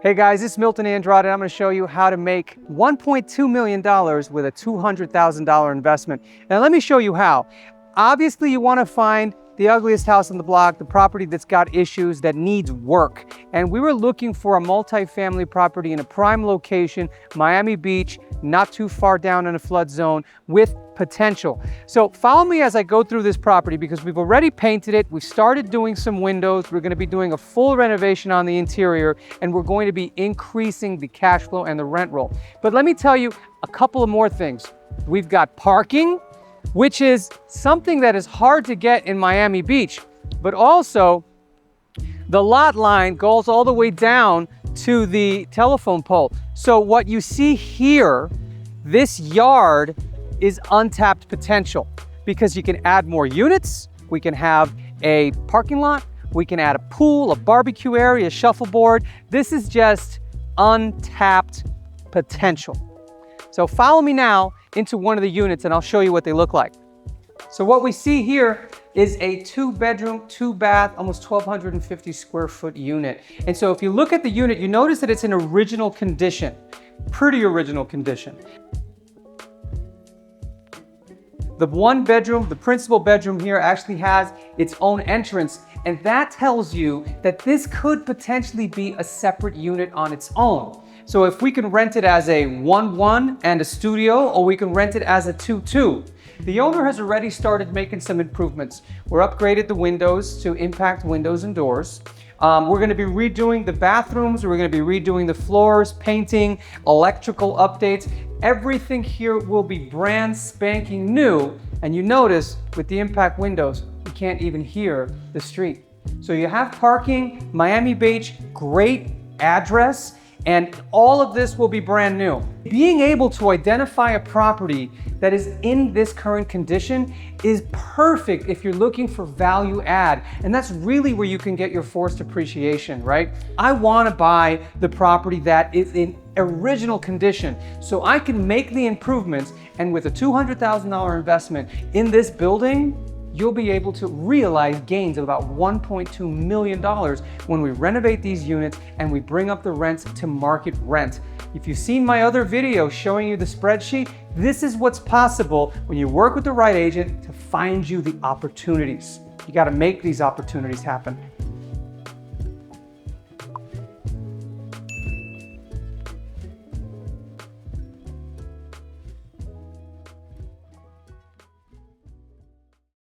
Hey guys, it's Milton Andrade, and I'm going to show you how to make $1.2 million with a $200,000 investment. And let me show you how. Obviously, you want to find the ugliest house on the block, the property that's got issues, that needs work. And we were looking for a multifamily property in a prime location, Miami Beach, not too far down in a flood zone, with potential. So follow me as I go through this property, because we've already painted it. We started doing some windows. We're going to be doing a full renovation on the interior, and we're going to be increasing the cash flow and the rent roll. But let me tell you a couple of more things. We've got parking, which is something that is hard to get in Miami Beach, but also the lot line goes all the way down to the telephone pole. So what you see here, this yard is untapped potential, because you can add more units. We can have a parking lot. We can add a pool, a barbecue area, a shuffleboard. This is just untapped potential. So follow me now into one of the units and I'll show you what they look like. So what we see here is a 2-bedroom, 2-bath, almost 1,250 square foot unit. And so if you look at the unit, you notice that it's in original condition, pretty original condition. The one bedroom, the principal bedroom here, actually has its own entrance, and that tells you that this could potentially be a separate unit on its own. So if we can rent it as a 1-1 and a studio, or we can rent it as a 2-2. The owner has already started making some improvements. We're upgraded the windows to impact windows and doors. We're going to be redoing the bathrooms. We're going to be redoing the floors, painting, electrical updates. Everything here will be brand spanking new. And you notice with the impact windows, you can't even hear the street. So you have parking, Miami Beach, great address, and all of this will be brand new. Being able to identify a property that is in this current condition is perfect if you're looking for value add. And that's really where you can get your forced appreciation, right? I want to buy the property that is in original condition so I can make the improvements. And with a $200,000 investment in this building, you'll be able to realize gains of about $1.2 million when we renovate these units and we bring up the rents to market rent. If you've seen my other video showing you the spreadsheet, this is what's possible when you work with the right agent to find you the opportunities. You got to make these opportunities happen.